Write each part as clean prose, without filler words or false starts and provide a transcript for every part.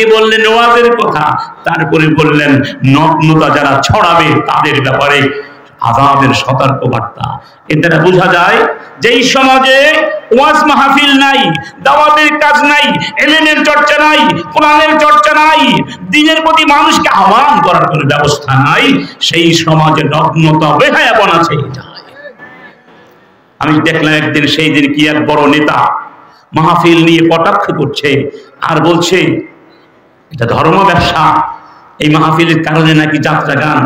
আগে বললেন ওয়াজের কথা, তারপরে বললেন নগ্নতা যারা ছড়াবে তাদের ব্যাপারে আযাবের সতর্ক বার্তা। এর দ্বারা বোঝা যায় যে এই সমাজে ওয়াজ মাহফিল নাই, দাওয়াতের কাজ নাই, ইলমের চর্চা নাই, কোরআনের চর্চা নাই, দ্বীনের প্রতি মানুষকে আহ্বান করার কোনো ব্যবস্থা নাই, সেই সমাজে নগ্নতা বেহায়াপনা ছেয়ে যায়। আমি দেখলাম একদিন, সেই দিন কি এক বড় নেতা মাহফিল নিয়ে কটাক্ষ করছে আর বলছে এটা ধর্ম ব্যবসা, এই মাহফিলের কারণে নাকি যাত্রা গান,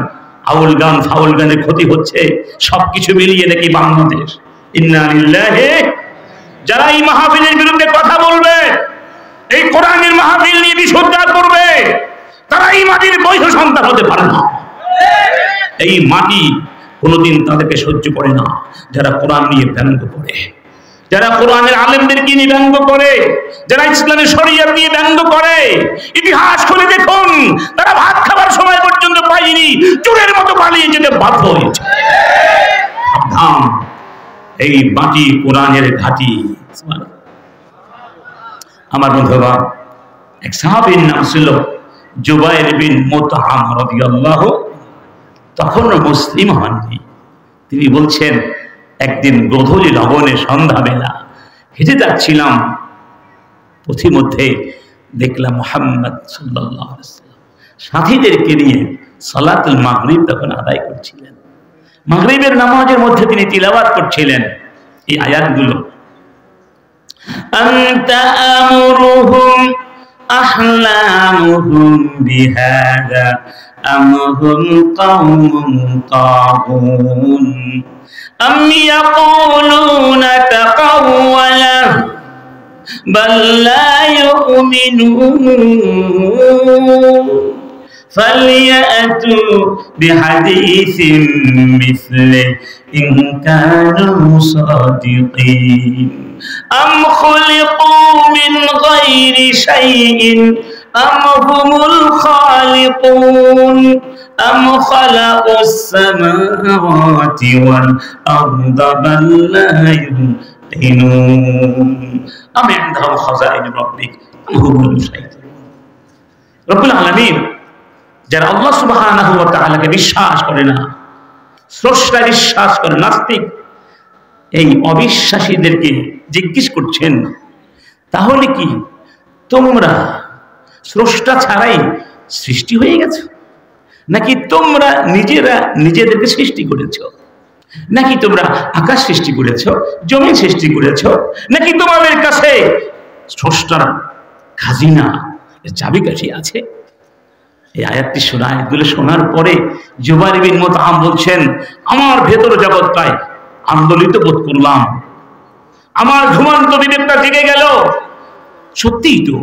আউল গান, ফাউল গানের ক্ষতি হচ্ছে, সবকিছু মিলিয়ে নাকি বাংলাদেশ। ইন্না লিল্লাহি। যারা এই মাহফিলের বিরুদ্ধে কথা বলবে, এই কোরআনের মাহফিল নিয়ে বিশুদ্ধার করবে, তারা এই মাটির বৈধ সন্তান হতে পারে না। এই মাটি কোনোদিন তাদেরকে সহ্য করে না যারা কোরআন নিয়ে ব্যঙ্গ করে, যারা কোরআনের আলেমদেরকে নিয়ে ব্যঙ্গ করে, যারা ইসলামের শরীয়ত নিয়ে ব্যঙ্গ করে। ইতিহাস খুলে দেখুন, তারা ভাত খাবার সময় পর্যন্ত পায়নি, চোরের মতো পালিয়ে যেতে বাধ্য হয়েছে। সাবধান, এই মাটি কোরআনের ঘাঁটি। আমার বন্ধুরা, এক সাহাবীর নাম ছিল জুবাইর বিন মুতআম রাদিয়াল্লাহু, তখনও মুসলিম হননি। তিনি বলছেন, একদিন গোধূলি লগনে সন্ধ্যাবেলা হেঁটে যাচ্ছিলাম, পথিমধ্যে দেখলাম মুহাম্মদ সাল্লাল্লাহু আলাইহি ওয়াসাল্লাম সাথীদেরকে নিয়ে সালাতুল মাগরিব তখন আদায় করছিলেন। মাগরিবের নামাজের মধ্যে তিনি তিলাওয়াত করছিলেন এই আয়াতগুলো, আনতা আমরুহুম আহলামুহুম বিহাযা আমহুম কওমুন তাগুন আম ইয়াকুলুনা তাকাওয়ালা বাল লা ইউমিনুন ফালিয়াতু বিহাদিসিম মিসলি ইন কানু সাদিকিন আম খুলিকু মিন গায়রি শাইইন আম হুমুল খালিকুন আম খালাকুস সামাওয়াতি ওয়াল আরদা বাল লা ইউকিনুন আম ইনদাহুম খাযাইনু রাব্বিক আম হুমুল মুসাইতিরুন। রব্বুল আলামিন যারা আল্লাহ সুবহানাহু ওয়া তাআলাকে বিশ্বাস করে না, স্রষ্টা বিশ্বাস করে নাস্তিক, এই অবিশ্বাসীদেরকে জিজ্ঞেস করছেন, তাহলে কি তোমরা স্রষ্টা ছাড়াই সৃষ্টি হয়ে গেছো, নাকি তোমরা নিজেরা নিজেদেরকে সৃষ্টি করেছ, নাকি তোমরা আকাশ সৃষ্টি করেছ, জমি সৃষ্টি করেছ, নাকি তোমাদের কাছে স্রষ্টার খাজিনা চাবিকাঠি আছে? এই আয়াতটি শোনা, আয়াতগুলো শোনার পরে জুবাইর বিন মুতআম বলছেন, আমার ভেতর জগৎটায় আন্দোলিত বোধ করলাম, আমার ঘুমন্ত বিবেকটা জেগে গেল। সত্যিই তো,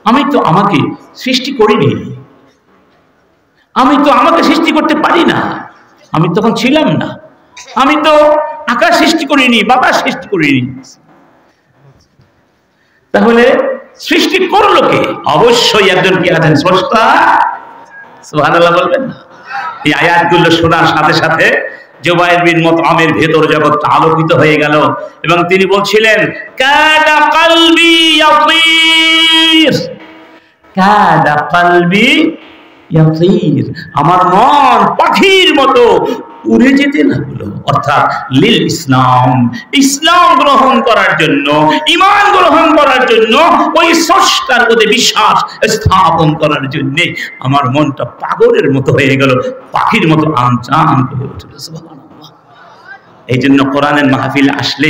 আমি তো আমাকে সৃষ্টি করিনি, আমি তো আমাকে সৃষ্টি করতে পারি না, আমি তখন ছিলাম না, আমি তো আকাশ সৃষ্টি করিনি, বাতাস সৃষ্টি করিনি, তাহলে সৃষ্টি করলো কে? অবশ্যই একজন কি আছেন, স্রষ্টা। সুবহানাল্লাহ বলবেন না? এই আয়াতগুলো শোনার সাথে সাথে জুবাইর বিন মুতআমের ভেতর জগৎটা আলোকিত হয়ে গেল এবং তিনি বলছিলেন, কাদা কলবি ইয়াতির, কাদা কলবি ইয়াতির, আমার মন পাখির মতো উড়ে যেতে লাগলো। অর্থাৎ লিল ইসলাম, ইসলাম গ্রহণ করার জন্য, ঈমান গ্রহণ করার জন্য, ওই স্রষ্টার প্রতি বিশ্বাস স্থাপন করার জন্য আমার মনটা পাগলের মতো হয়ে গেল, পাখির মতো আনচান হয়ে উঠল। সুবহানাল্লাহ। এই জন্য কোরআনের মাহফিল আসলে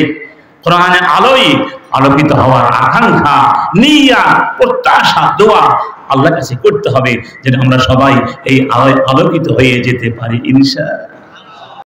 কোরআনের আলোয় আলোকিত হওয়ার আকাঙ্ক্ষা, নিয়াত, প্রত্যাশা, দোয়া আল্লাহর কাছে করতে হবে, যেন আমরা সবাই এই আলোয় আলোকিত হয়ে যেতে পারি ইনশাআল্লাহ।